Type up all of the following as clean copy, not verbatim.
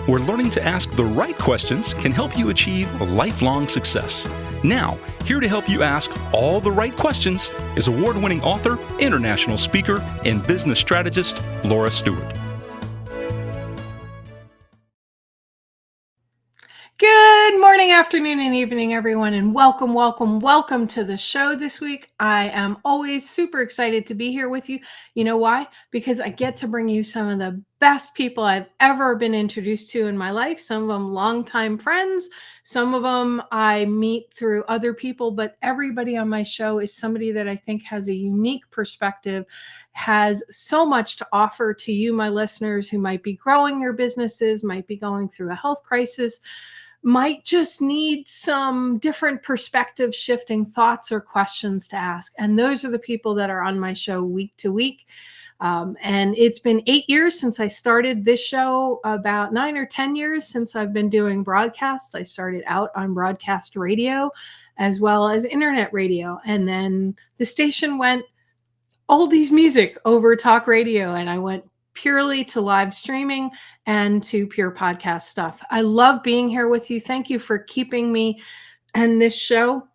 where learning to ask the right questions can help you achieve lifelong success. Now, here to help you ask all the right questions is award-winning author, international speaker, and business strategist, Laura Stewart. Good morning, afternoon, and evening, everyone, and welcome, welcome, welcome to the show this week. I am always super excited to be here with you. You know why? Because I get to bring you some of the best people I've ever been introduced to in my life. Some of them longtime friends, some of them I meet through other people, but everybody on my show is somebody that I think has a unique perspective, has so much to offer to you, my listeners, who might be growing your businesses, might be going through a health crisis, might just need some different perspective shifting thoughts or questions to ask. And those are the people that are on my show week to week. And it's been 8 years since I started this show, about 9 or 10 years since I've been doing broadcasts. I started out on broadcast radio as well as internet radio. And then the station went oldies music over talk radio. And I went purely to live streaming and to pure podcast stuff. I love being here with you. Thank you for keeping me and this show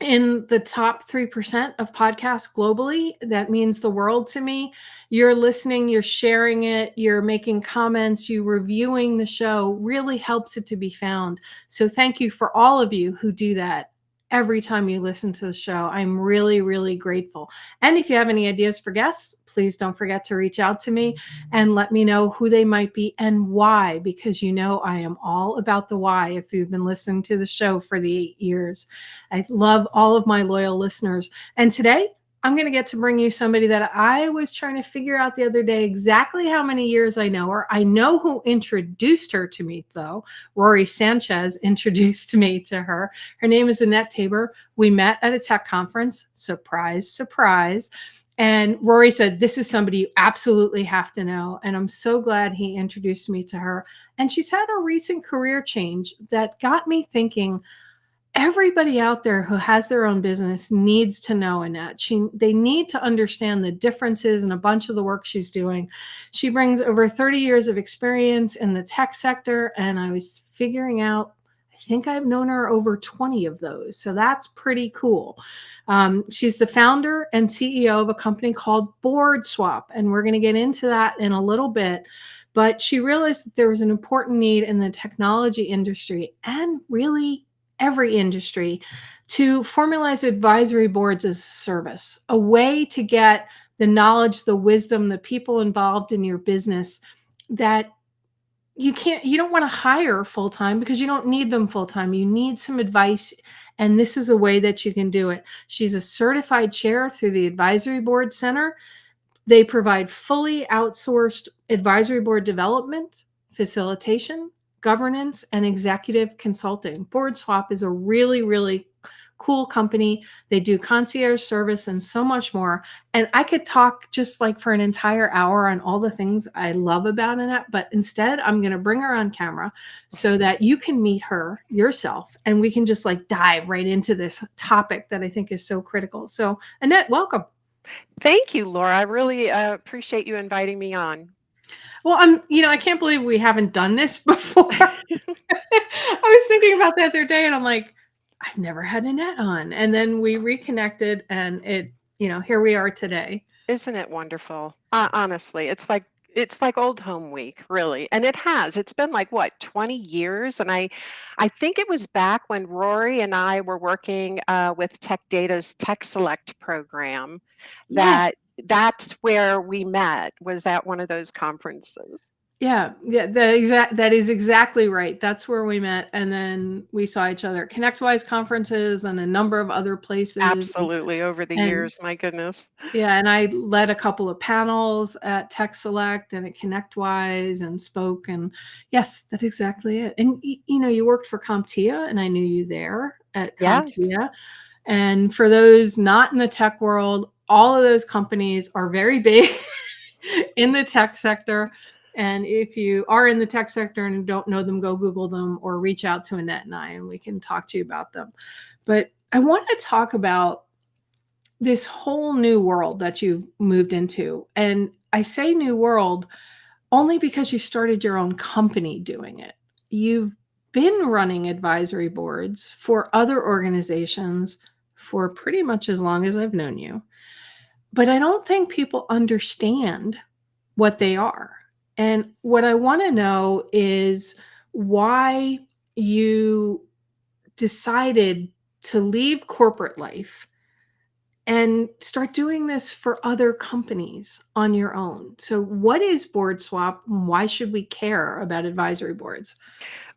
in the top 3% of podcasts globally. That means the world to me. You're listening, you're sharing it, you're making comments, you reviewing the show really helps it to be found. So thank you for all of you who do that. Every time you listen to the show, I'm really, really grateful. And if you have any ideas for guests, please don't forget to reach out to me and let me know who they might be and why, because you know I am all about the why if you've been listening to the show for the 8 years. I love all of my loyal listeners. And today, I'm going to get to bring you somebody that I was trying to figure out the other day exactly how many years I know her. I know who introduced her to me, though. Rory Sanchez introduced me to her. Her name is Annette Taber. We met at a tech conference. Surprise, surprise. And Rory said, this is somebody you absolutely have to know. And I'm so glad he introduced me to her. And she's had a recent career change that got me thinking, everybody out there who has their own business needs to know Annette. They need to understand the differences in a bunch of the work she's doing. She brings over 30 years of experience in the tech sector. And I was figuring out, I think I've known her over 20 of those. So that's pretty cool. She's the founder and CEO of a company called BoardSwap. And we're going to get into that in a little bit. But she realized that there was an important need in the technology industry and really every industry to formalize advisory boards as a service, a way to get the knowledge, the wisdom, the people involved in your business that you don't want to hire full-time because you don't need them full-time. You need some advice. And this is a way that you can do it. She's a certified chair through the Advisory Board Center. They provide fully outsourced advisory board development, facilitation, governance, and executive consulting. BoardSwap is a really, really cool company. They do concierge service and so much more. And I could talk just like for an entire hour on all the things I love about Annette, but instead I'm going to bring her on camera so that you can meet her yourself and we can just like dive right into this topic that I think is so critical. So Annette, welcome. Thank you, Laura. I really appreciate you inviting me on. Well, I can't believe we haven't done this before. I was thinking about that the other day and I'm like, I've never had Annette on. And then we reconnected and here we are today. Isn't it wonderful? Honestly, it's like old home week, really. And it's been like what, 20 years? And I think it was back when Rory and I were working with Tech Data's Tech Select program that's where we met, was at one of those conferences. Yeah, that is exactly right. That's where we met. And then we saw each other at ConnectWise conferences and a number of other places. Absolutely, over the years, my goodness. Yeah, and I led a couple of panels at Tech Select and at ConnectWise and spoke. And yes, that's exactly it. And you worked for CompTIA, and I knew you there at CompTIA. Yes. And for those not in the tech world, all of those companies are very big in the tech sector. And if you are in the tech sector and don't know them, go Google them or reach out to Annette and I, and we can talk to you about them. But I want to talk about this whole new world that you've moved into. And I say new world only because you started your own company doing it. You've been running advisory boards for other organizations for pretty much as long as I've known you. But I don't think people understand what they are. And what I want to know is why you decided to leave corporate life and start doing this for other companies on your own. So, what is BoardSwap? Why should we care about advisory boards?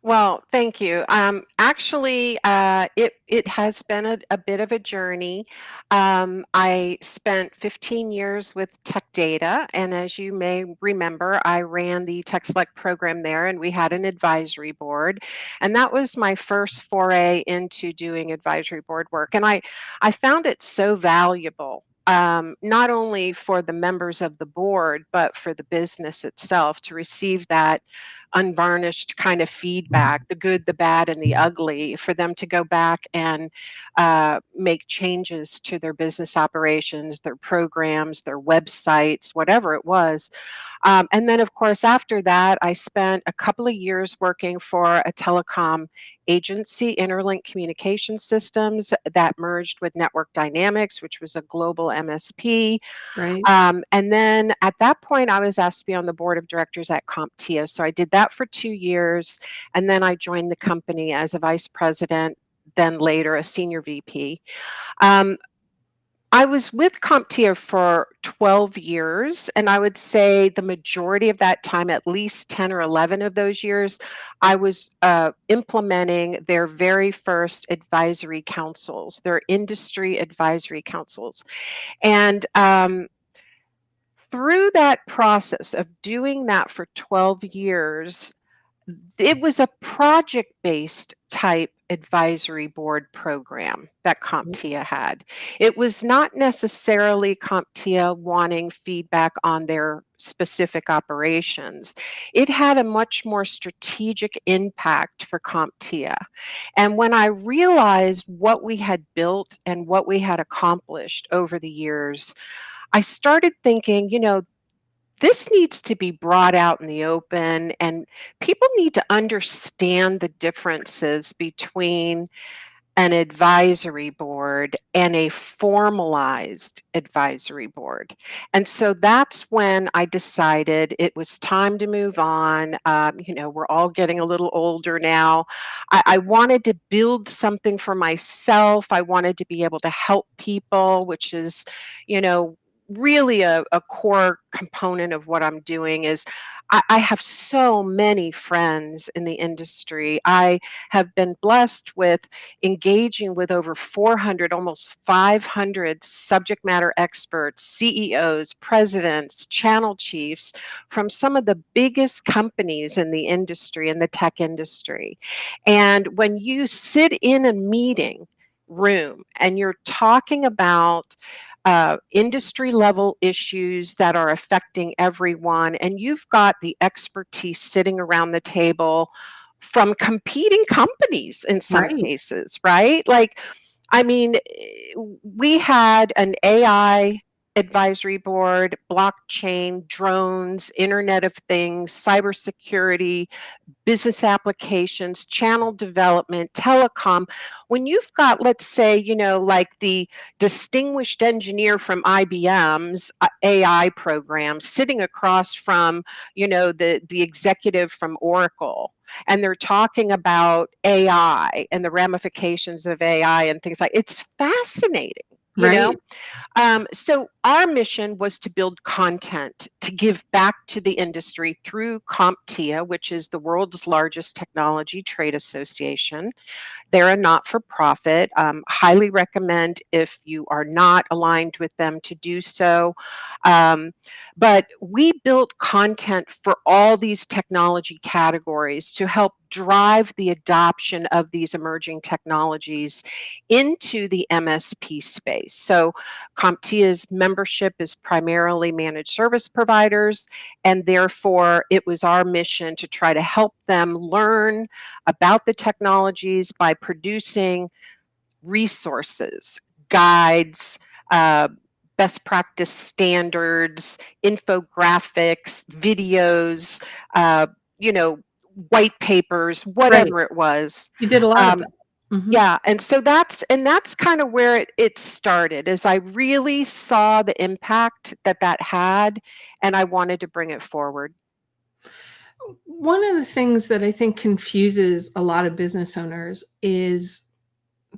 Well, thank you. Actually, it has been a bit of a journey. I spent 15 years with Tech Data, and as you may remember, I ran the Tech Select program there, and we had an advisory board, and that was my first foray into doing advisory board work, and I found it so valuable. Not only for the members of the board, but for the business itself to receive that unvarnished kind of feedback, the good, the bad, and the ugly, for them to go back and make changes to their business operations, their programs, their websites, whatever it was. And then, of course, after that, I spent a couple of years working for a telecom agency, Interlink Communication Systems, that merged with Network Dynamics, which was a global MSP. Right? And then at that point, I was asked to be on the board of directors at CompTIA. So I did that for 2 years. And then I joined the company as a vice president, then later a senior VP. Um, I was with CompTIA for 12 years, and I would say the majority of that time, at least 10 or 11 of those years, I was implementing their very first advisory councils, their industry advisory councils. And through that process of doing that for 12 years, it was a project-based type advisory board program that CompTIA had. It was not necessarily CompTIA wanting feedback on their specific operations. It had a much more strategic impact for CompTIA. And when I realized what we had built and what we had accomplished over the years, I started thinking, this needs to be brought out in the open, and people need to understand the differences between an advisory board and a formalized advisory board. And so that's when I decided it was time to move on. We're all getting a little older now. I wanted to build something for myself. I wanted to be able to help people, which is, you know, really a core component of what I'm doing. Is I have so many friends in the industry. I have been blessed with engaging with over 400, almost 500 subject matter experts, CEOs, presidents, channel chiefs from some of the biggest companies in the industry, in the tech industry. And when you sit in a meeting room and you're talking about industry level issues that are affecting everyone, and you've got the expertise sitting around the table from competing companies in some Right. cases, right? Like, I mean, we had an AI advisory board, blockchain, drones, Internet of Things, cybersecurity, business applications, channel development, telecom. When you've got, let's say, like the distinguished engineer from IBM's AI program sitting across from, the executive from Oracle, and they're talking about AI and the ramifications of AI and things like, it's fascinating, you know? Right. So our mission was to build content to give back to the industry through CompTIA, which is the world's largest technology trade association. They're a not-for-profit. Highly recommend, if you are not aligned with them, to do so. But we built content for all these technology categories to help drive the adoption of these emerging technologies into the MSP space. So CompTIA's membership is primarily managed service providers, and therefore it was our mission to try to help them learn about the technologies by producing resources, guides, uh, best practice standards, infographics, videos, uh, you know, white papers, Right. whatever it was. You did a lot of Um, that. Mhm. yeah, and so that's kind of where it started, is I really saw the impact that that had, and I wanted to bring it forward. One of the things that I think confuses a lot of business owners is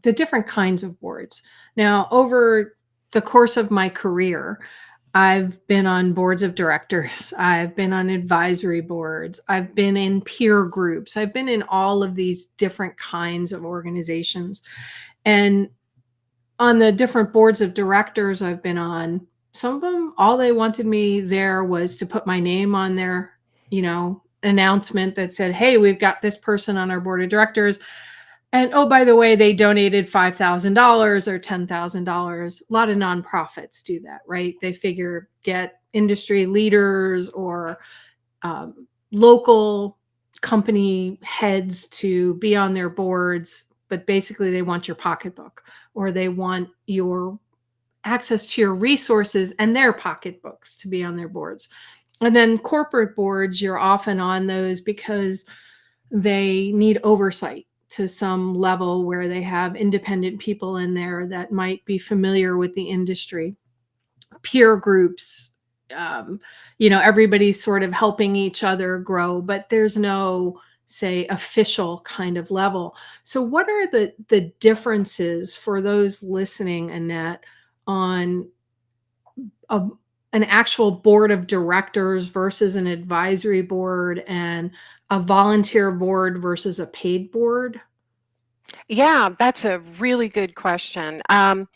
the different kinds of boards. Now, over the course of my career, I've been on boards of directors, I've been on advisory boards, I've been in peer groups, I've been in all of these different kinds of organizations. And on the different boards of directors I've been on, some of them, all they wanted me there was to put my name on their, announcement that said, "Hey, we've got this person on our board of directors. And oh, by the way, they donated $5,000 or $10,000." A lot of nonprofits do that, right? They figure get industry leaders or local company heads to be on their boards, but basically they want your pocketbook or they want your access to your resources and their pocketbooks to be on their boards. And then corporate boards, you're often on those because they need oversight to some level where they have independent people in there that might be familiar with the industry, peer groups. Everybody's sort of helping each other grow, but there's no, say, official kind of level. So, what are the differences for those listening, Annette, on a, an actual board of directors versus an advisory board and a volunteer board versus a paid board? Yeah, that's a really good question. A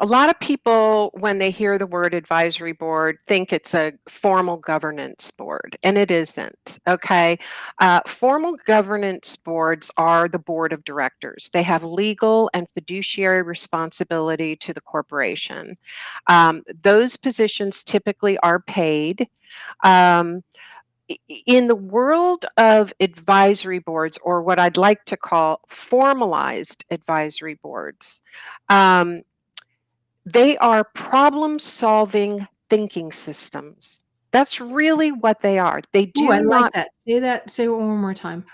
lot of people, when they hear the word advisory board, think it's a formal governance board, and it isn't. Okay. Formal governance boards are the board of directors, they have legal and fiduciary responsibility to the corporation. Those positions typically are paid. Um, in the world of advisory boards, or what I'd like to call formalized advisory boards, um, they are problem solving thinking systems. That's really what they are. They Ooh, I do like not, that. Say it one more time.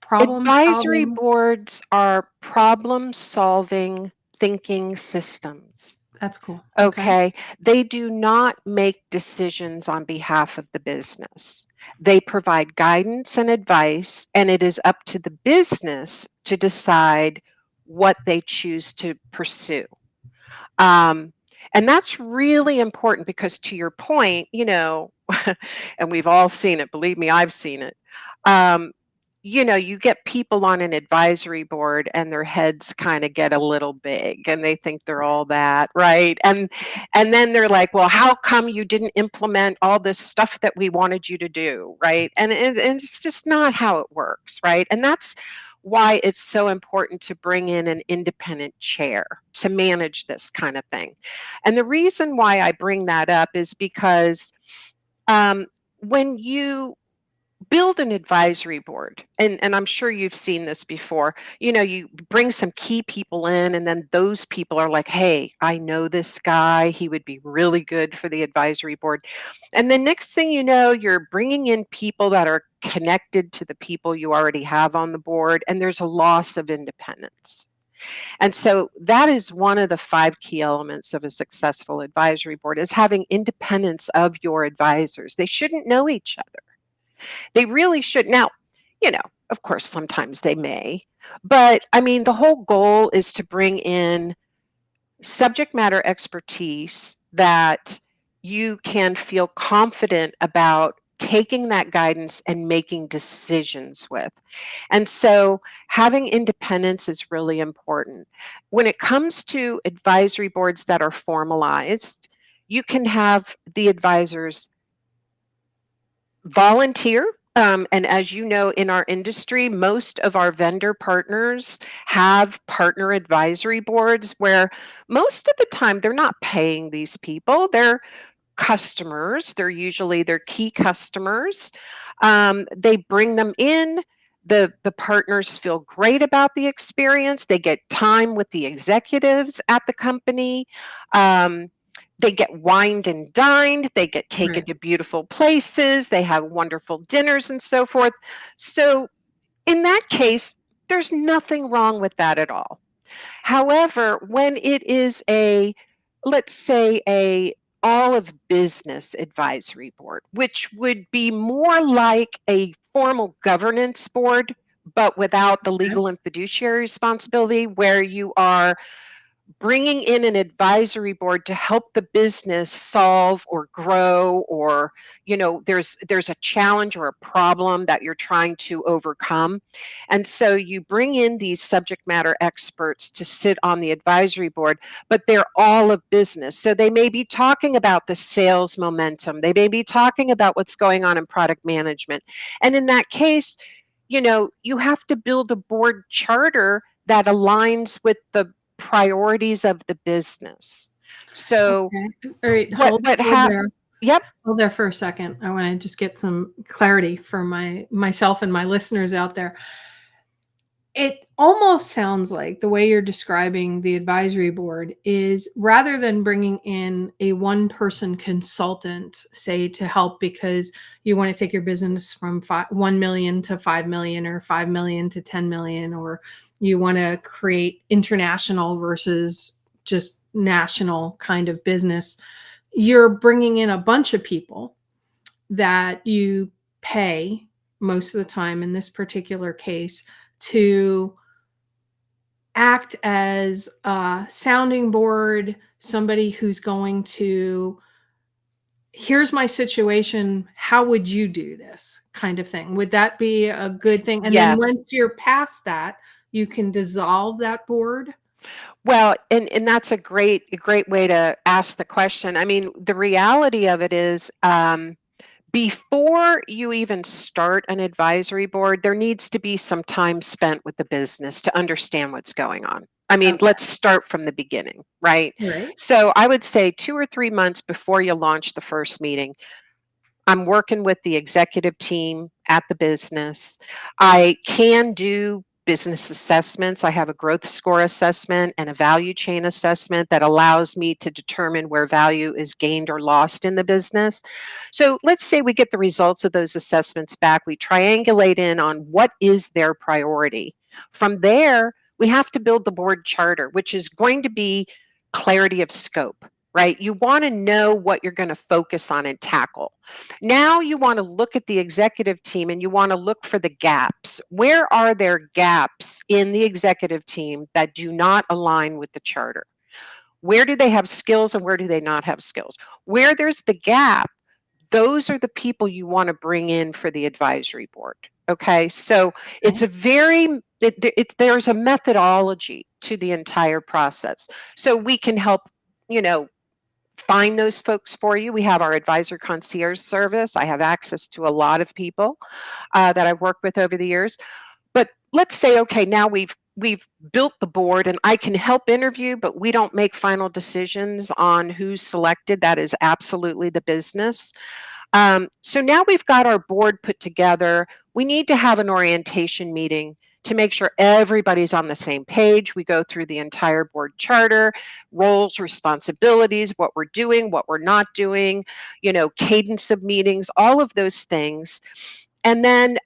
Problem advisory solving. boards are problem solving thinking systems. That's cool. Okay. Okay. They do not make decisions on behalf of the business. They provide guidance and advice, and it is up to the business to decide what they choose to pursue. Um, and that's really important because, to your point, and we've all seen it, believe me, I've seen it. Um, you get people on an advisory board and their heads kind of get a little big and they think they're all that, right? And then they're like, well, how come you didn't implement all this stuff that we wanted you to do, right? And it's just not how it works, right? And that's why it's so important to bring in an independent chair to manage this kind of thing. And the reason why I bring that up is because um, when you build an advisory board, and I'm sure you've seen this before, you bring some key people in, and then those people are like, hey, I know this guy, he would be really good for the advisory board. And the next thing you know, you're bringing in people that are connected to the people you already have on the board, and there's a loss of independence. And so that is one of the 5 key elements of a successful advisory board, is having independence of your advisors. They shouldn't know each other. They really should. Now, of course, sometimes they may, but I mean, the whole goal is to bring in subject matter expertise that you can feel confident about taking that guidance and making decisions with. And so having independence is really important. When it comes to advisory boards that are formalized, you can have the advisors volunteer. And as you know, in our industry, most of our vendor partners have partner advisory boards where most of the time they're not paying these people. They're customers. They're usually their key customers. They bring them in. The partners feel great about the experience. They get time with the executives at the company. Um, they get wined and dined, they get taken Right. to beautiful places, they have wonderful dinners and so forth. So in that case, there's nothing wrong with that at all. However, when it is let's say a all of business advisory board, which would be more like a formal governance board, but without the Okay. legal and fiduciary responsibility, where you are bringing in an advisory board to help the business solve or grow, or there's a challenge or a problem that you're trying to overcome, and so you bring in these subject matter experts to sit on the advisory board, but they're all of business, so they may be talking about the sales momentum, they may be talking about what's going on in product management, and in that case, you have to build a board charter that aligns with the priorities of the business. So Okay. All right. what Hold what hold hap there. yep, Hold there for a second. I want to just get some clarity for myself and my listeners out there. It almost sounds like the way you're describing the advisory board is, rather than bringing in a one person consultant, say, to help because you want to take your business from 1 million to 5 million, or 5 million to 10 million, or you want to create international versus just national kind of business, you're bringing in a bunch of people that you pay most of the time, in this particular case, to act as a sounding board, somebody who's going to, here's my situation, how would you do this, kind of thing. Would that be a good thing? And then yes. once you're past that, you can dissolve that board? Well, and that's a great way to ask the question. I mean, the reality of it is, before you even start an advisory board, there needs to be some time spent with the business to understand what's going on. I mean, Okay. let's start from the beginning, right? Right. So I would say 2 or 3 months before you launch the first meeting, I'm working with the executive team at the business. I can do business assessments. I have a growth score assessment and a value chain assessment that allows me to determine where value is gained or lost in the business. So let's say we get the results of those assessments back. We triangulate in on what is their priority. From there, we have to build the board charter, which is going to be clarity of scope, right? You want to know what you're going to focus on and tackle. Now you want to look at the executive team and you want to look for the gaps. Where are there gaps in the executive team that do not align with the charter? Where do they have skills and where do they not have skills? Where there's the gap, those are the people you want to bring in for the advisory board. Okay, so it's Okay. a very, there's a methodology to the entire process. So we can help, you know, find those folks for you. We have our advisor concierge service. I have access to a lot of people that I've worked with over the years. But let's say, okay, now we've built the board and I can help interview, but we don't make final decisions on who's selected. That is absolutely the business. So now we've got our board put together. We need to have an orientation meeting to make sure everybody's on the same page. We go through the entire board charter, roles, responsibilities, what we're doing, what we're not doing, cadence of meetings, all of those things. And then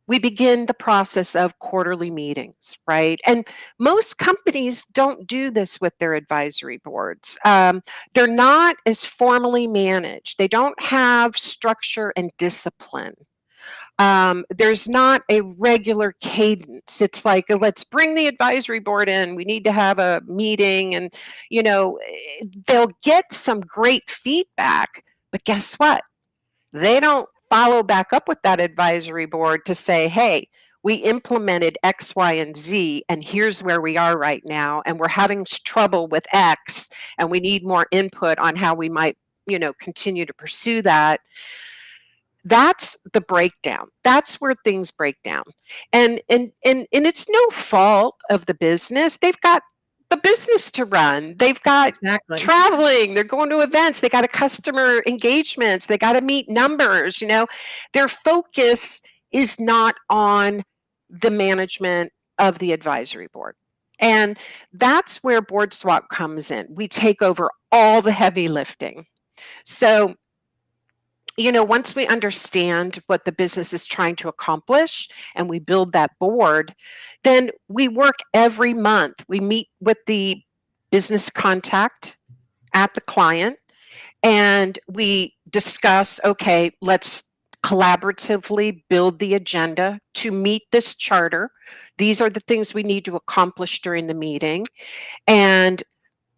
we begin the process of quarterly meetings, right? And most companies don't do this with their advisory boards. They're not as formally managed. They don't have structure and discipline. There's not a regular cadence. It's like, let's bring the advisory board in. We need to have a meeting, and they'll get some great feedback. But guess what? They don't follow back up with that advisory board to say, hey, we implemented X, Y, and Z, and here's where we are right now, and we're having trouble with X, and we need more input on how we might, continue to pursue that. That's the breakdown. That's where things break down. And it's no fault of the business. They've got the business to run. They've got Exactly. traveling, they're going to events, they got a customer engagements, they got to meet numbers, Their focus is not on the management of the advisory board. And that's where BoardSwap comes in. We take over all the heavy lifting. So, once we understand what the business is trying to accomplish and we build that board, then we work every month. We meet with the business contact at the client and we discuss, okay, let's collaboratively build the agenda to meet this charter. These are the things we need to accomplish during the meeting. And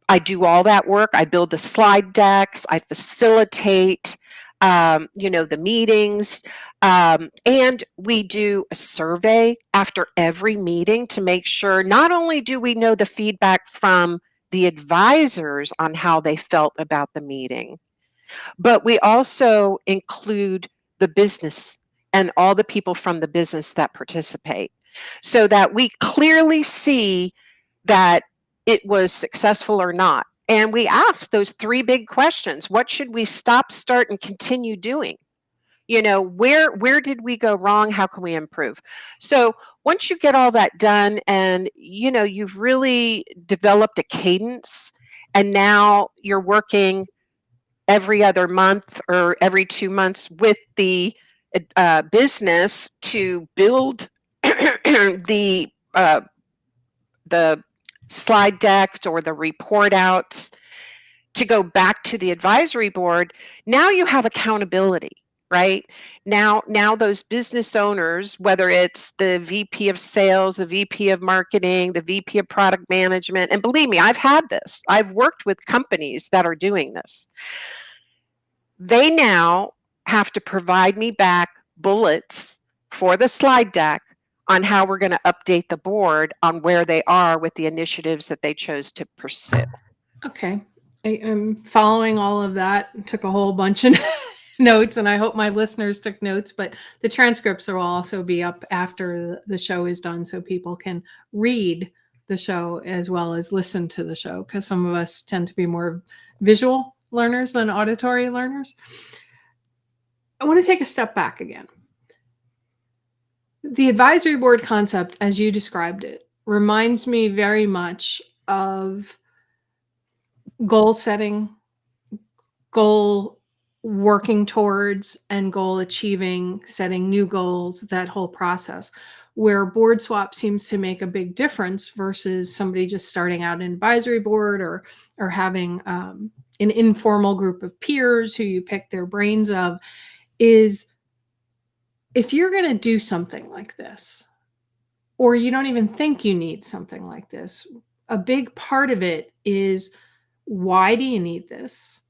I do all that work. I build the slide decks, I facilitate, the meetings, and we do a survey after every meeting to make sure not only do we know the feedback from the advisors on how they felt about the meeting, but we also include the business and all the people from the business that participate so that we clearly see that it was successful or not. And we ask those three big questions. What should we stop, start, and continue doing? Where did we go wrong? How can we improve? So once you get all that done and you've really developed a cadence and now you're working every other month or every 2 months with the business to build the the slide decks or the report outs to go back to the advisory board. Now you have accountability, right? Now those business owners, whether it's the VP of sales, the VP of marketing, the VP of product management, and believe me, I've had this. I've worked with companies that are doing this. They now have to provide me back bullets for the slide deck on how we're going to update the board on where they are with the initiatives that they chose to pursue. Okay. I'm following all of that. Took a whole bunch of notes, and I hope my listeners took notes, but the transcripts will also be up after the show is done so people can read the show as well as listen to the show, because some of us tend to be more visual learners than auditory learners. I want to take a step back again. The advisory board concept, as you described it, reminds me very much of goal setting, goal working towards, and goal achieving, setting new goals, that whole process, where BoardSwap seems to make a big difference versus somebody just starting out an advisory board or having an informal group of peers who you pick their brains of, is if you're going to do something like this, or you don't even think you need something like this, a big part of it is, why do you need this?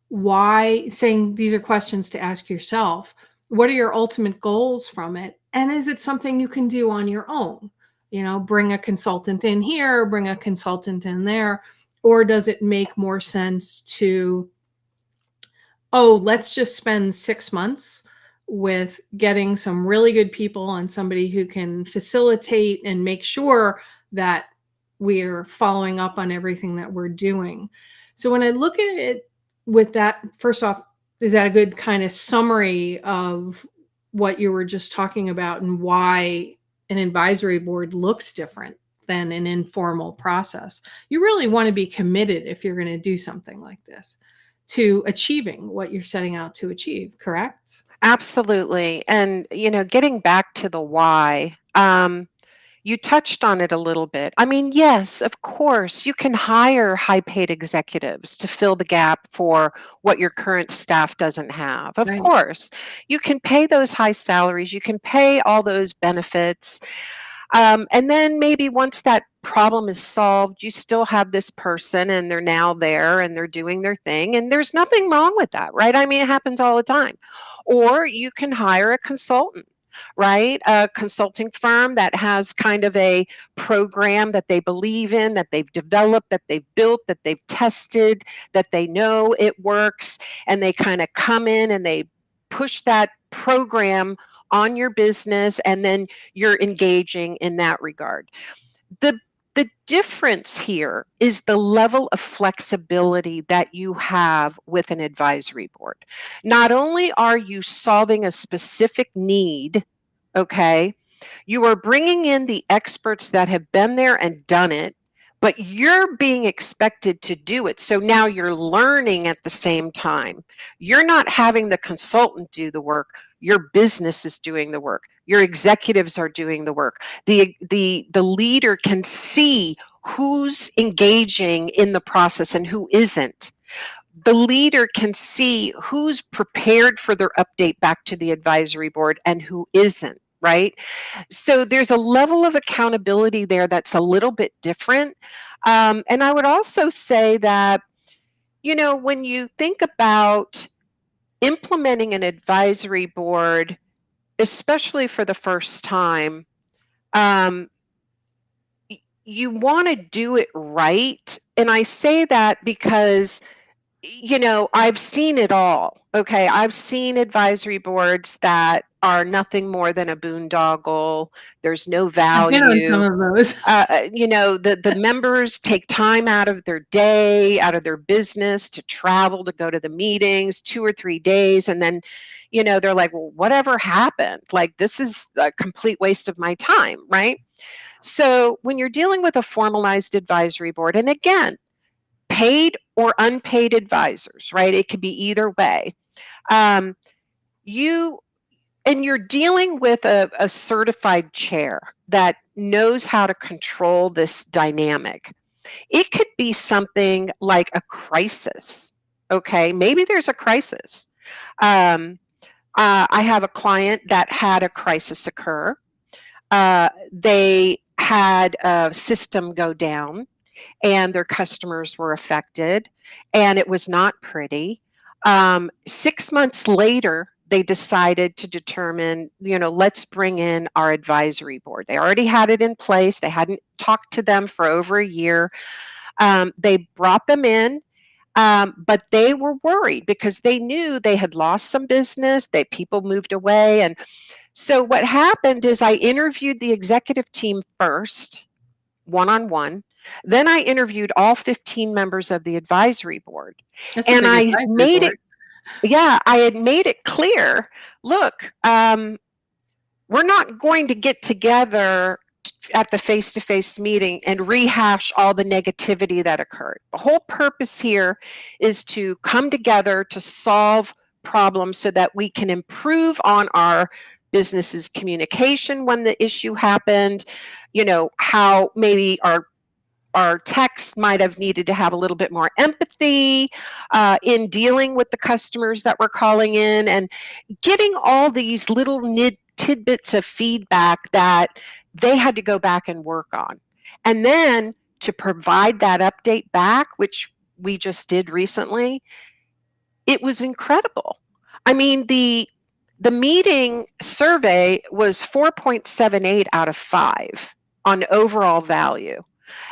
Why? Saying these are questions to ask yourself. What are your ultimate goals from it? And is it something you can do on your own? Bring a consultant in here, bring a consultant in there. Or does it make more sense to, let's just spend 6 months with getting some really good people and somebody who can facilitate and make sure that we're following up on everything that we're doing. So when I look at it with that, first off, is that a good kind of summary of what you were just talking about and why an advisory board looks different than an informal process? You really want to be committed, if you're going to do something like this, to achieving what you're setting out to achieve, correct? Absolutely. And, getting back to the why, you touched on it a little bit. I mean, yes, of course, you can hire high paid executives to fill the gap for what your current staff doesn't have. Of Right. course, you can pay those high salaries, you can pay all those benefits. And then maybe once that problem is solved, you still have this person and they're now there and they're doing their thing. And there's nothing wrong with that, right? I mean, it happens all the time. Or you can hire a consultant, right? A consulting firm that has kind of a program that they believe in, that they've developed, that they've built, that they've tested, that they know it works. And they kind of come in and they push that program on your business, and then you're engaging in that regard. The difference here is the level of flexibility that you have with an advisory board. Not only are you solving a specific need, okay, you are bringing in the experts that have been there and done it but you're being expected to do it. So now you're learning at the same time. You're not having the consultant do the work. Your business is doing the work. Your executives are doing the work. The leader can see who's engaging in the process and who isn't. The leader can see who's prepared for their update back to the advisory board and who isn't, right? So there's a level of accountability there that's a little bit different. And I would also say that, when you think about implementing an advisory board, especially for the first time, you want to do it right. And I say that because I've seen it all. Okay. I've seen advisory boards that are nothing more than a boondoggle. There's no I've been on some value. of those. The members take time out of their day, out of their business to travel, to go to the meetings 2 or 3 days. And then, they're like, well, whatever happened? Like, this is a complete waste of my time, right? So when you're dealing with a formalized advisory board, and again, paid or unpaid advisors, right? It could be either way. You're dealing with a certified chair that knows how to control this dynamic. It could be something like a crisis. Okay, maybe there's a crisis. I have a client that had a crisis occur. They had a system go down, and their customers were affected, and it was not pretty. 6 months later, they decided to determine, let's bring in our advisory board. They already had it in place. They hadn't talked to them for over a year. They brought them in, but they were worried because they knew they had lost some business. People moved away. And so what happened is I interviewed the executive team first, one-on-one. Then I interviewed all 15 members of the advisory board. That's And a I big advisory made board. I had made it clear, look, we're not going to get together at the face-to-face meeting and rehash all the negativity that occurred. The whole purpose here is to come together to solve problems so that we can improve on our business's communication when the issue happened, how maybe our text might have needed to have a little bit more empathy in dealing with the customers that were calling in, and getting all these little tidbits of feedback that they had to go back and work on. And then to provide that update back, which we just did recently, it was incredible. I mean, the meeting survey was 4.78 out of 5 on overall value.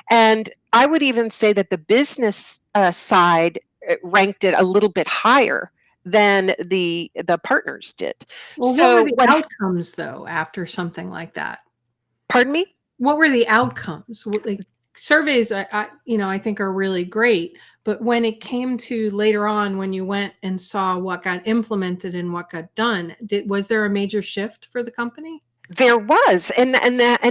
And I would even say that the business side ranked it a little bit higher than the partners did. Well, So what were the outcomes, though, after something like that? Pardon me? What were the outcomes? Like, surveys, I think are really great. But when it came to later on, when you went and saw what got implemented and what got done, was there a major shift for the company? There was, and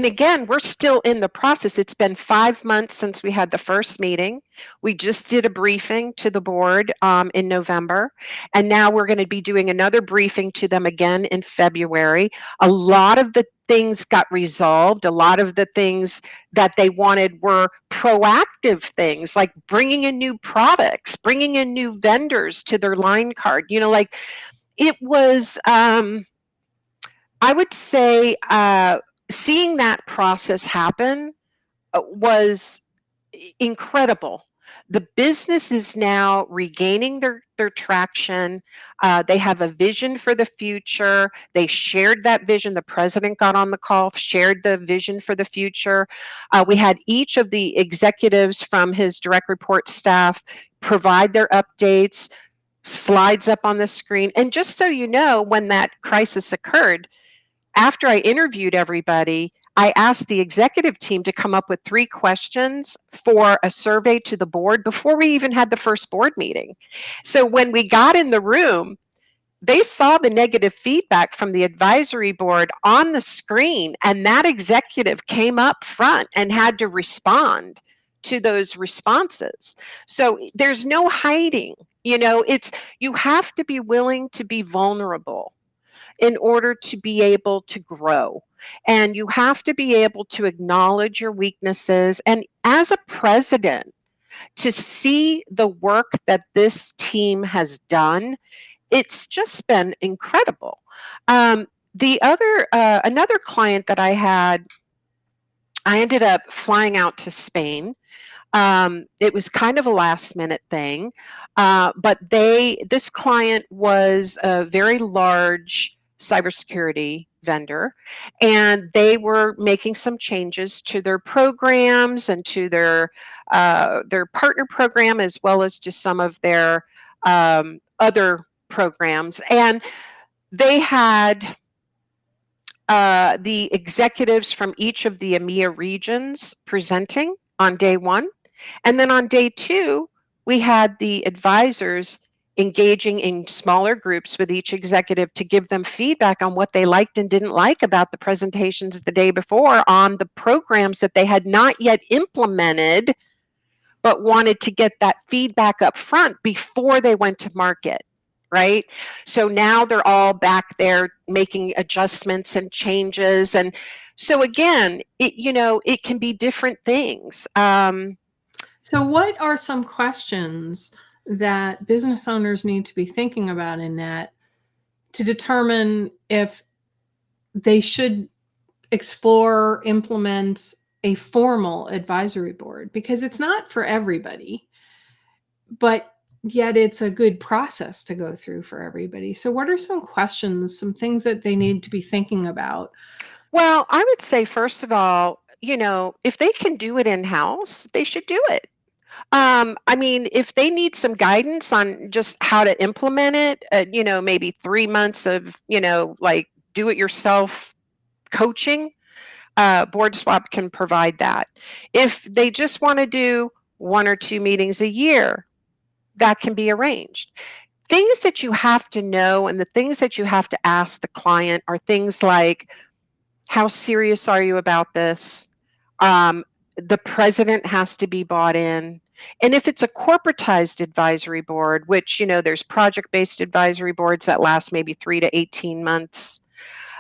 again, we're still in the process. It's been 5 months since we had the first meeting. We just did a briefing to the board in November, and now we're going to be doing another briefing to them again in February. A lot of the things got resolved. A lot of the things that they wanted were proactive things, like bringing in new products, bringing in new vendors to their line card. Like, it was. I would say seeing that process happen was incredible. The business is now regaining their traction. They have a vision for the future. They shared that vision. The president got on the call, shared the vision for the future. We had each of the executives from his direct report staff provide their updates, slides up on the screen. And just so you know, when that crisis occurred, after I interviewed everybody, I asked the executive team to come up with 3 questions for a survey to the board before we even had the first board meeting. So when we got in the room, they saw the negative feedback from the advisory board on the screen, and that executive came up front and had to respond to those responses. So there's no hiding. You have to be willing to be vulnerable in order to be able to grow. And you have to be able to acknowledge your weaknesses. And as a president, to see the work that this team has done, it's just been incredible. Another client that I had, I ended up flying out to Spain. It was kind of a last minute thing, but this client was a very large cybersecurity vendor, and they were making some changes to their programs and to their partner program, as well as to some of their other programs. And they had the executives from each of the EMEA regions presenting on day one. And then on day two, we had the advisors engaging in smaller groups with each executive to give them feedback on what they liked and didn't like about the presentations the day before on the programs that they had not yet implemented, but wanted to get that feedback up front before they went to market. Right? So now they're all back there making adjustments and changes. And so again, it can be different things. So what are some questions that business owners need to be thinking about, Annette, to determine if they should explore, implement a formal advisory board? Because it's not for everybody, but yet it's a good process to go through for everybody. So what are some questions, some things that they need to be thinking about? Well, I would say, first of all, if they can do it in-house, they should do it. I mean, if they need some guidance on just how to implement it, maybe 3 months of, like do it yourself coaching, BoardSwap can provide that. If they just want to do 1 or 2 meetings a year, that can be arranged. Things that you have to know and the things that you have to ask the client are things like, how serious are you about this? The president has to be bought in. And if it's a corporatized advisory board, which, there's project-based advisory boards that last maybe 3 to 18 months.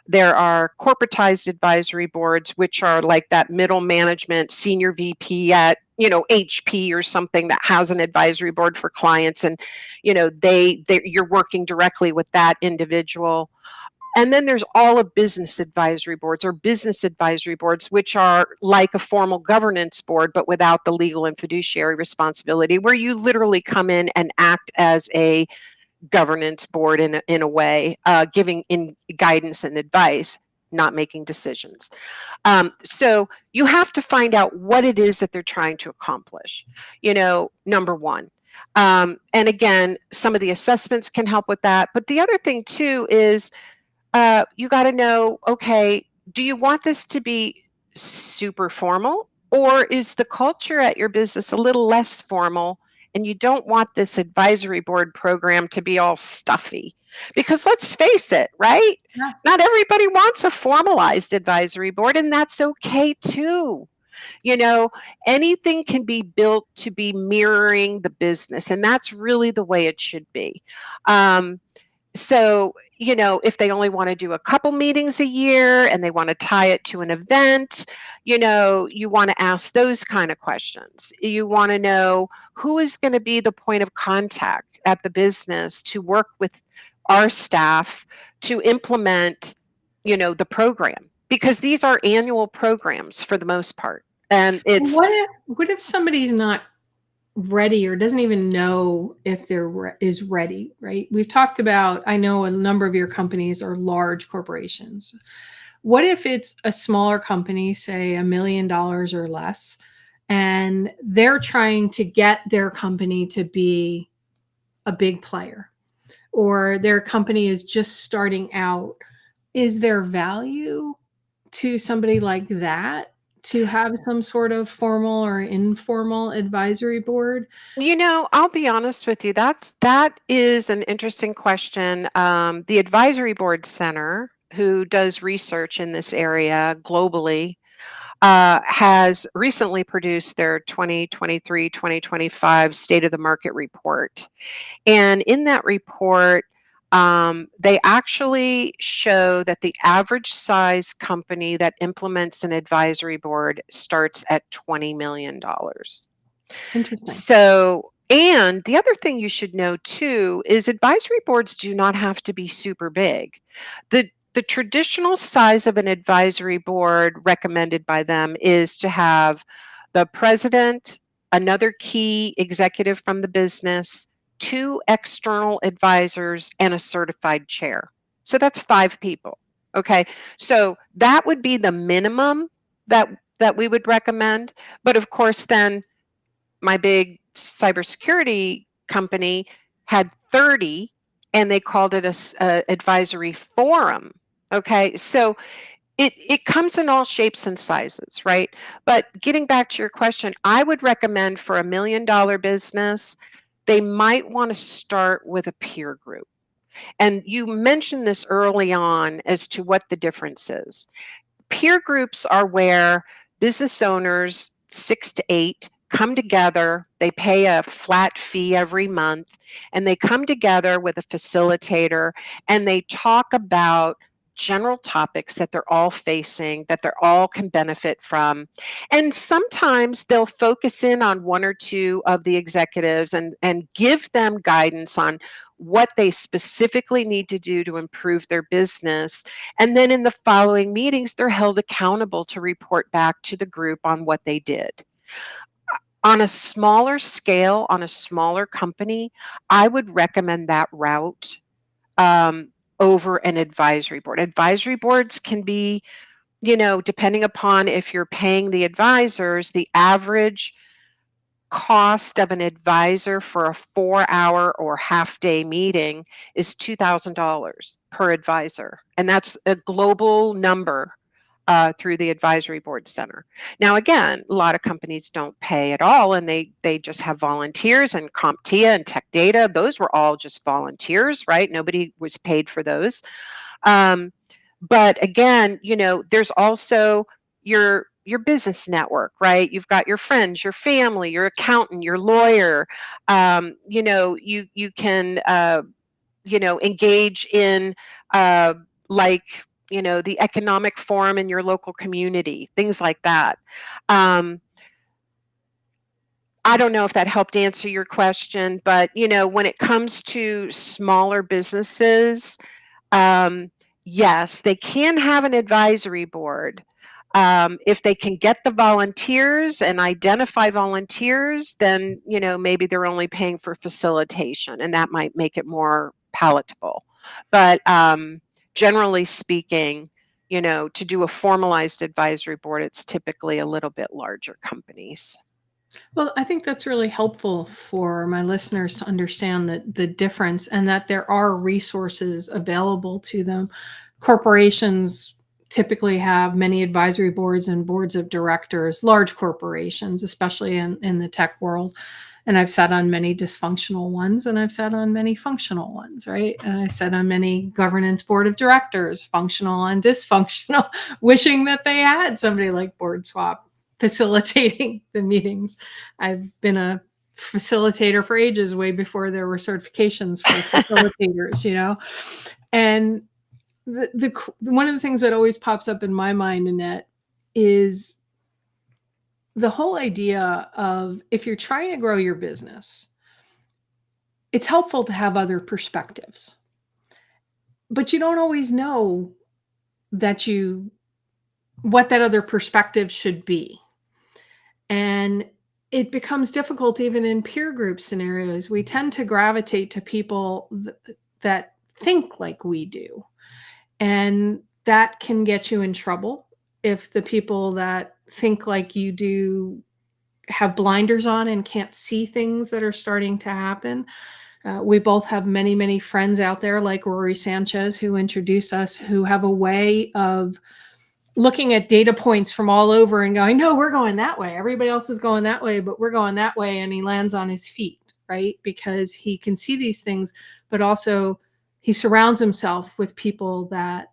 There are corporatized advisory boards, which are like that middle management, senior VP at, HP or something that has an advisory board for clients. And, you're working directly with that individual. And then there's all of business advisory boards or business advisory boards, which are like a formal governance board, but without the legal and fiduciary responsibility, where you literally come in and act as a governance board in a way, giving in guidance and advice, not making decisions. So you have to find out what it is that they're trying to accomplish, number one. And again, some of the assessments can help with that. But the other thing too is you got to know, okay, do you want this to be super formal, or is the culture at your business a little less formal? And you don't want this advisory board program to be all stuffy, because let's face it, right? Yeah. Not everybody wants a formalized advisory board, and that's okay too. Anything can be built to be mirroring the business, and that's really the way it should be. So, if they only want to do a couple meetings a year and they want to tie it to an event, you want to ask those kind of questions. You want to know who is going to be the point of contact at the business to work with our staff to implement, the program, because these are annual programs for the most part. And it's what if somebody's not ready or doesn't even know if they're is ready, right? We've talked about, I know a number of your companies are large corporations. What if it's a smaller company, say $1 million or less, and they're trying to get their company to be a big player, or their company is just starting out? Is there value to somebody like that to have some sort of formal or informal advisory board? I'll be honest with you. That is an interesting question. The Advisory Board Center, who does research in this area globally, has recently produced their 2023-2025 State of the Market report. And in that report, they actually show that the average size company that implements an advisory board starts at $20 million. Interesting. So, and the other thing you should know too is advisory boards do not have to be super big. The traditional size of an advisory board recommended by them is to have the president, another key executive from the business, two external advisors, and a certified chair. So that's 5 people. Okay. So that would be the minimum that we would recommend. But of course, then my big cybersecurity company had 30 and they called it a advisory forum. Okay, so it comes in all shapes and sizes, right? But getting back to your question, I would recommend for $1 million business, they might want to start with a peer group. And you mentioned this early on as to what the difference is. Peer groups are where business owners, 6 to 8, come together. They pay a flat fee every month, and they come together with a facilitator and they talk about general topics that they're all facing, that they're all can benefit from. And sometimes they'll focus in on 1 or 2 of the executives and give them guidance on what they specifically need to do to improve their business. And then in the following meetings, they're held accountable to report back to the group on what they did. On a smaller scale, on a smaller company, I would recommend that route over an advisory board. Advisory boards can be, depending upon if you're paying the advisors, the average cost of an advisor for a 4-hour or half-day meeting is $2,000 per advisor. And that's a global number through the advisory board center. Now, again, a lot of companies don't pay at all, and they just have volunteers, and CompTIA and Tech Data, those were all just volunteers, right? Nobody was paid for those. But again, there's also your business network, right? You've got your friends, your family, your accountant, your lawyer. You can engage in the economic forum in your local community, things like that. I don't know if that helped answer your question, but when it comes to smaller businesses, yes, they can have an advisory board. If they can get the volunteers and identify volunteers, then maybe they're only paying for facilitation, and that might make it more palatable. But generally speaking, to do a formalized advisory board, it's typically a little bit larger companies. Well, I think that's really helpful for my listeners to understand the difference, and that there are resources available to them. Corporations typically have many advisory boards and boards of directors, large corporations, especially in the tech world. And I've sat on many dysfunctional ones, and I've sat on many functional ones, right? And I sat on many governance board of directors, functional and dysfunctional, wishing that they had somebody like BoardSwap facilitating the meetings. I've been a facilitator for ages, way before there were certifications for facilitators, And the one of the things that always pops up in my mind, Annette, is the whole idea of, if you're trying to grow your business, it's helpful to have other perspectives, but you don't always know what that other perspective should be. And it becomes difficult even in peer group scenarios. We tend to gravitate to people that think like we do. And that can get you in trouble if the people that think like you do have blinders on and can't see things that are starting to happen. We both have many, many friends out there like Rory Sanchez, who introduced us, who have a way of looking at data points from all over and going, no, we're going that way. Everybody else is going that way, but we're going that way. And he lands on his feet, right? Because he can see these things, but also he surrounds himself with people that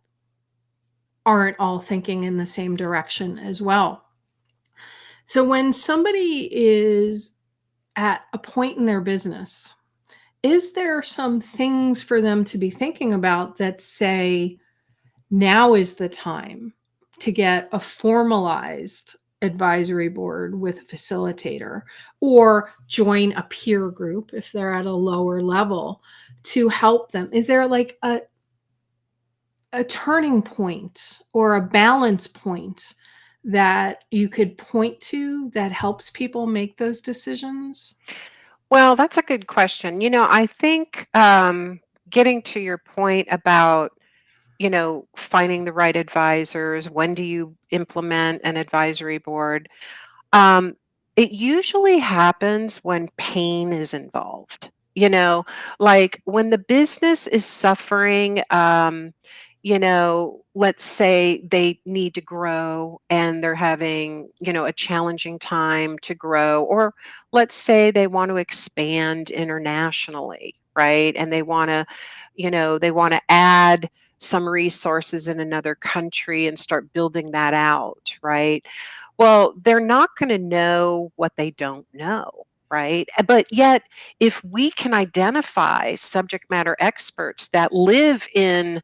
aren't all thinking in the same direction as well. So when somebody is at a point in their business, is there some things for them to be thinking about that say, now is the time to get a formalized advisory board with a facilitator, or join a peer group if they're at a lower level to help them? Is there like a turning point or a balance point that you could point to that helps people make those decisions? Well, that's a good question. I think getting to your point about, finding the right advisors, when do you implement an advisory board? Um, it usually happens when pain is involved, like when the business is suffering, let's say they need to grow and they're having, a challenging time to grow, or let's say they want to expand internationally, right? And they want to add some resources in another country and start building that out, right? Well, they're not going to know what they don't know, right? But yet, if we can identify subject matter experts that live in,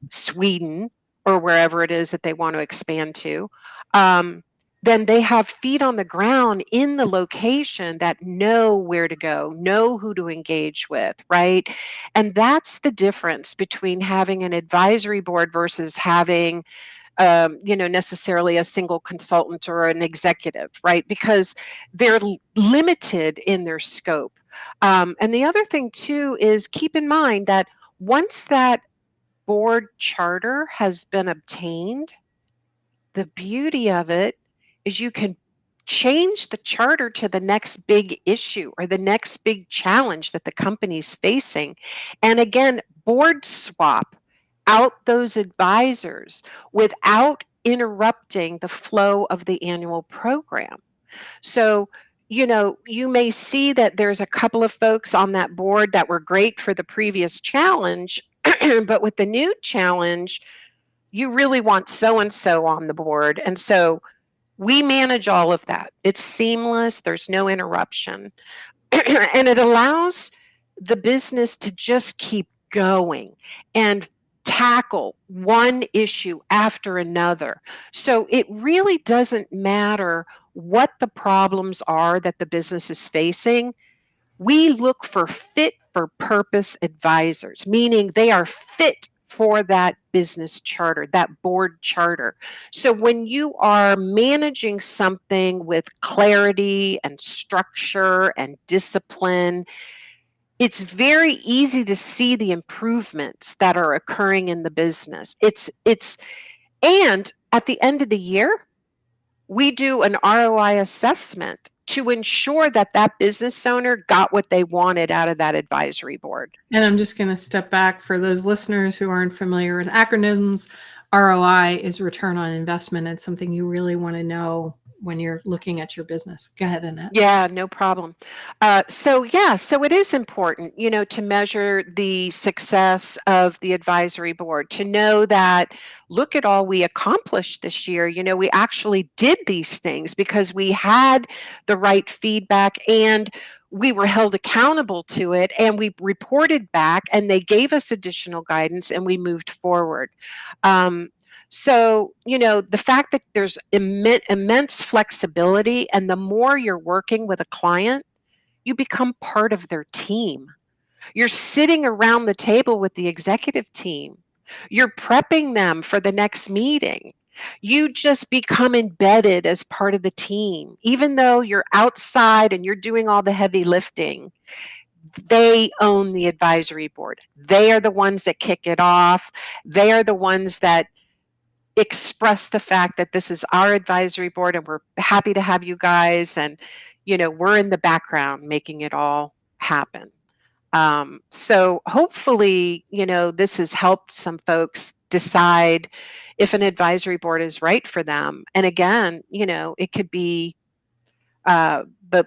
Sweden or wherever it is that they want to expand to, um, then they have feet on the ground in the location that know where to go, know who to engage with, right? And that's the difference between having an advisory board versus having necessarily a single consultant or an executive, right? Because they're limited in their scope. And the other thing, too, is keep in mind that once that board charter has been obtained, the beauty of it is you can change the charter to the next big issue or the next big challenge that the company's facing. And again, board swap out those advisors without interrupting the flow of the annual program. So, you may see that there's a couple of folks on that board that were great for the previous challenge, but with the new challenge, you really want so and so on the board. And so we manage all of that. It's seamless, there's no interruption. And it allows the business to just keep going and tackle one issue after another. So it really doesn't matter what the problems are that the business is facing. We look for fit for purpose advisors, meaning they are fit for that business charter, that board charter. So when you are managing something with clarity and structure and discipline, it's very easy to see the improvements that are occurring in the business. And at the end of the year, we do an ROI assessment to ensure that that business owner got what they wanted out of that advisory board. And I'm just going to step back for those listeners who aren't familiar with acronyms. ROI is return on investment. It's something you really want to know when you're looking at your business. Go ahead, Annette. Yeah, no problem. So it is important, to measure the success of the advisory board, to know that, look at all we accomplished this year. We actually did these things because we had the right feedback and we were held accountable to it and we reported back and they gave us additional guidance and we moved forward. So, the fact that there's immense flexibility, and the more you're working with a client, you become part of their team. You're sitting around the table with the executive team. You're prepping them for the next meeting. You just become embedded as part of the team. Even though you're outside and you're doing all the heavy lifting, they own the advisory board. They are the ones that kick it off. They are the ones that express the fact that this is our advisory board and we're happy to have you guys, and we're in the background making it all happen. So hopefully this has helped some folks decide if an advisory board is right for them. And again, it could be the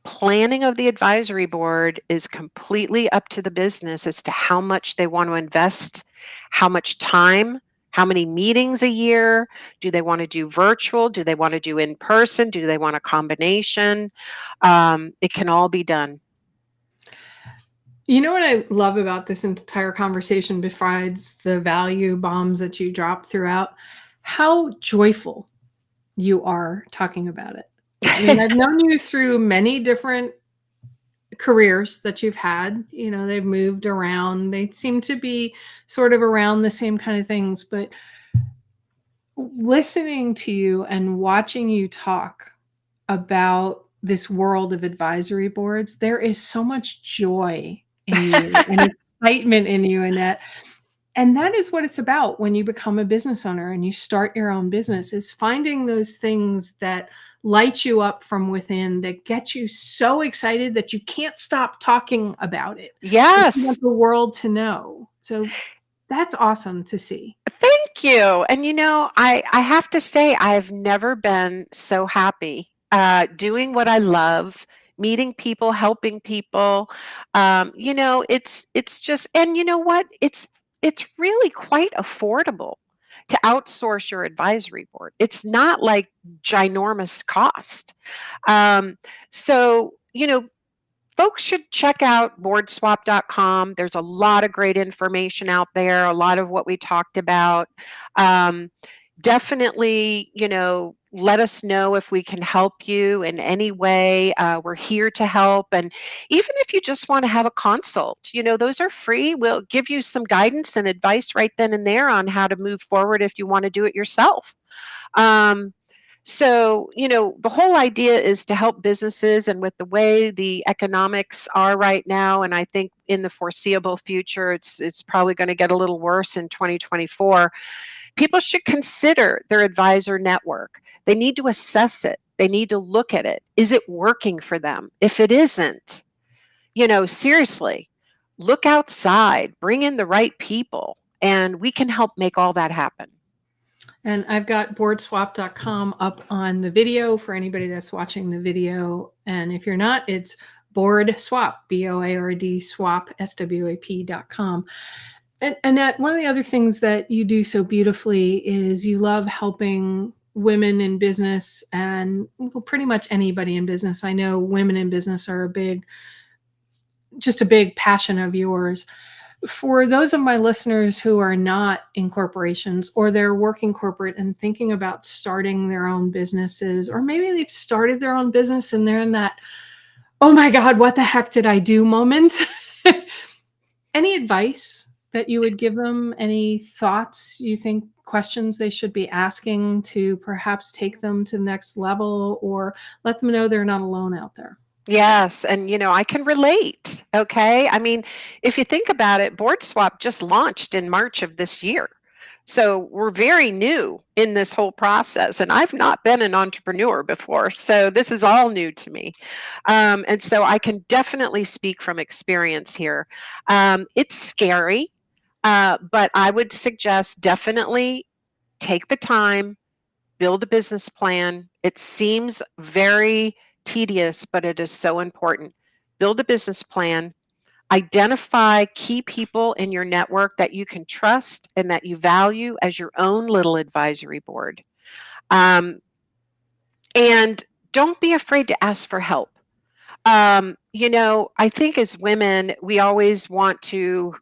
planning of the advisory board is completely up to the business as to how much they want to invest, how much time, How many meetings a year? Do they want to do virtual? Do they want to do in person? Do they want a combination? It can all be done. You know what I love about this entire conversation, besides the value bombs that you drop throughout? How joyful you are talking about it. I mean, I've known you through many different careers that you've had. You know, they've moved around. They seem to be sort of around the same kind of things, but listening to you and watching you talk about this world of advisory boards, there is so much joy in you and excitement in you, Annette. And that is what it's about when you become a business owner and you start your own business, is finding those things that light you up from within, that get you so excited that you can't stop talking about it. That you Yes. want the world to know. So that's awesome to see. Thank you. And I have to say, I've never been so happy doing what I love, meeting people, helping people. It's just, and you know what? It's really quite affordable to outsource your advisory board. It's not like ginormous cost. Um, so, folks should check out boardswap.com. There's a lot of great information out there, a lot of what we talked about. Um, Definitely, let us know if we can help you in any way. We're here to help. And even if you just want to have a consult, those are free. We'll give you some guidance and advice right then and there on how to move forward if you want to do it yourself. Um, so, the whole idea is to help businesses, and with the way the economics are right now, and I think in the foreseeable future, it's probably going to get a little worse in 2024. People should consider their advisor network. They need to assess it. They need to look at it. Is it working for them? If it isn't, seriously, look outside, bring in the right people, and we can help make all that happen. And I've got boardswap.com up on the video for anybody that's watching the video. And if you're not, it's BoardSwap, BOARD swap, SWAP.com. And Annette, one of the other things that you do so beautifully is you love helping women in business, and pretty much anybody in business. I know women in business are just a big passion of yours. For those of my listeners who are not in corporations, or they're working corporate and thinking about starting their own businesses, or maybe they've started their own business and they're in that, oh my God, what the heck did I do moment? Any advice that you would give them? Any thoughts you think, questions they should be asking to perhaps take them to the next level, or let them know they're not alone out there? Yes, and I can relate. Okay. I mean, if you think about it, BoardSwap just launched in March of this year. So we're very new in this whole process, and I've not been an entrepreneur before. So this is all new to me. And so I can definitely speak from experience here. It's scary, but I would suggest definitely take the time, build a business plan. It seems very tedious, but it is so important. Build a business plan, identify key people in your network that you can trust and that you value as your own little advisory board. Um, and don't be afraid to ask for help. I think as women, we always want to,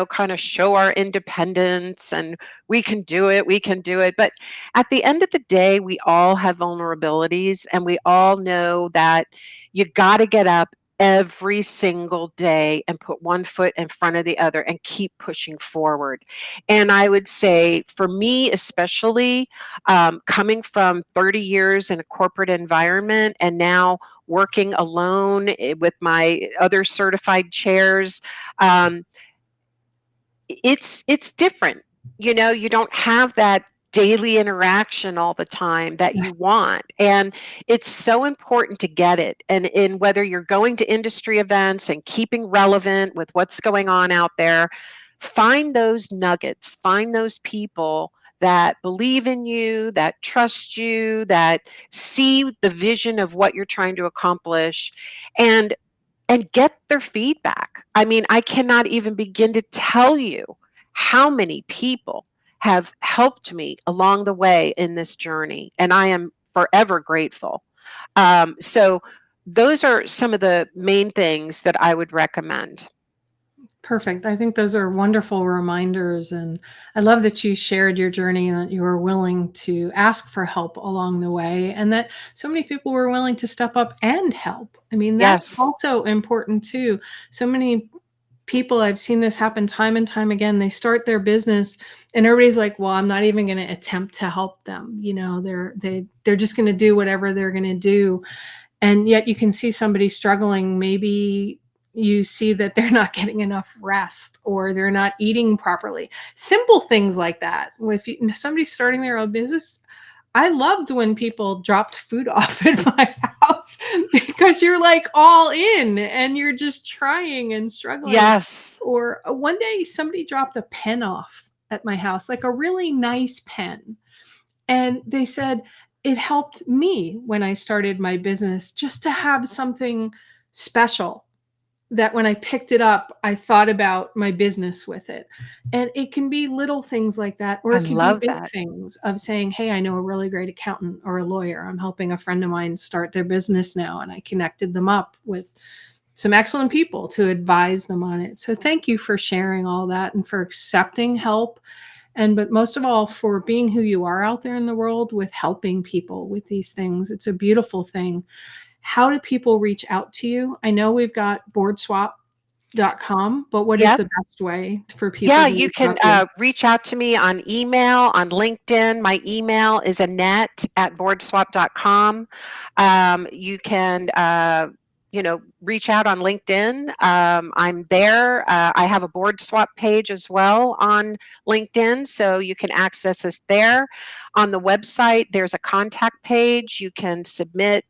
kind of show our independence and we can do it, we can do it. But at the end of the day, we all have vulnerabilities, and we all know that you got to get up every single day and put one foot in front of the other and keep pushing forward. And I would say, for me, especially coming from 30 years in a corporate environment and now working alone with my other certified chairs, it's different. You don't have that daily interaction all the time that you want, and it's so important to get it. And in whether you're going to industry events and keeping relevant with what's going on out there, find those nuggets, find those people that believe in you, that trust you, that see the vision of what you're trying to accomplish, and get their feedback. I mean, I cannot even begin to tell you how many people have helped me along the way in this journey, and I am forever grateful. So those are some of the main things that I would recommend. Perfect. I think those are wonderful reminders. And I love that you shared your journey and that you were willing to ask for help along the way, and that so many people were willing to step up and help. I mean, that's Yes. also important too. So many people, I've seen this happen time and time again. They start their business and everybody's like, well, I'm not even going to attempt to help them. They're just going to do whatever they're going to do. And yet you can see somebody struggling. Maybe you see that they're not getting enough rest or they're not eating properly. Simple things like that. If somebody's starting their own business, I loved when people dropped food off at my house because you're like all in and you're just trying and struggling. Yes. Or one day somebody dropped a pen off at my house, like a really nice pen. And they said it helped me when I started my business just to have something special that when I picked it up, I thought about my business with it. And it can be little things like that, or I it can be love big that. things of saying, hey, I know a really great accountant or a lawyer. I'm helping a friend of mine start their business now. And I connected them up with some excellent people to advise them on it. So thank you for sharing all that and for accepting help. But most of all, for being who you are out there in the world with helping people with these things. It's a beautiful thing. How do people reach out to you? I know we've got boardswap.com, but what is Yep. the best way for people Yeah, to you reach can out to you? reach out to me on email, on LinkedIn. My email is Annette@boardswap.com. You can, reach out on LinkedIn. I'm there. I have a BoardSwap page as well on LinkedIn, so you can access us there. On the website, there's a contact page. You can submit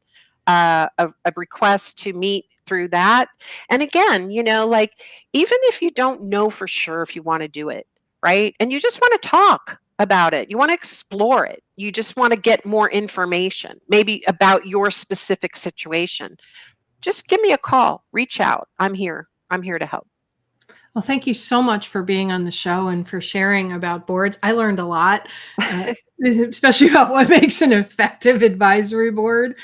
a request to meet through that. And again, like, even if you don't know for sure if you want to do it, right? And you just want to talk about it, you want to explore it, you just want to get more information, maybe about your specific situation, just give me a call, reach out. I'm here. I'm here to help. Well, thank you so much for being on the show and for sharing about boards. I learned a lot, uh, especially about what makes an effective advisory board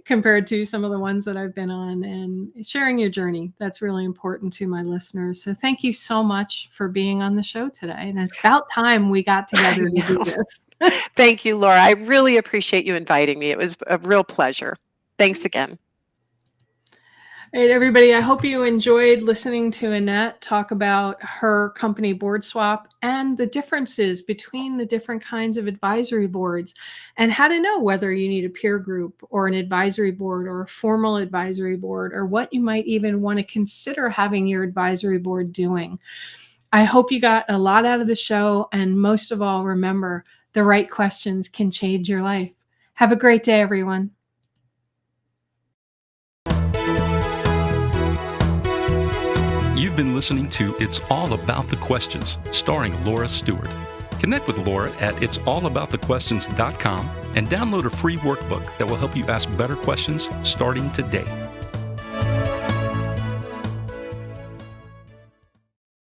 compared to some of the ones that I've been on, and sharing your journey. That's really important to my listeners. So thank you so much for being on the show today. And it's about time we got I together to do know. this. Thank you, Laura. I really appreciate you inviting me. It was a real pleasure. Thanks again. All right, everybody, I hope you enjoyed listening to Annette talk about her company BoardSwap and the differences between the different kinds of advisory boards and how to know whether you need a peer group or an advisory board or a formal advisory board, or what you might even want to consider having your advisory board doing. I hope you got a lot out of the show, and most of all, remember, the right questions can change your life. Have a great day, everyone. You've been listening to It's All About the Questions, starring Laura Stewart. Connect with Laura at it'sallaboutthequestions.com and download a free workbook that will help you ask better questions starting today.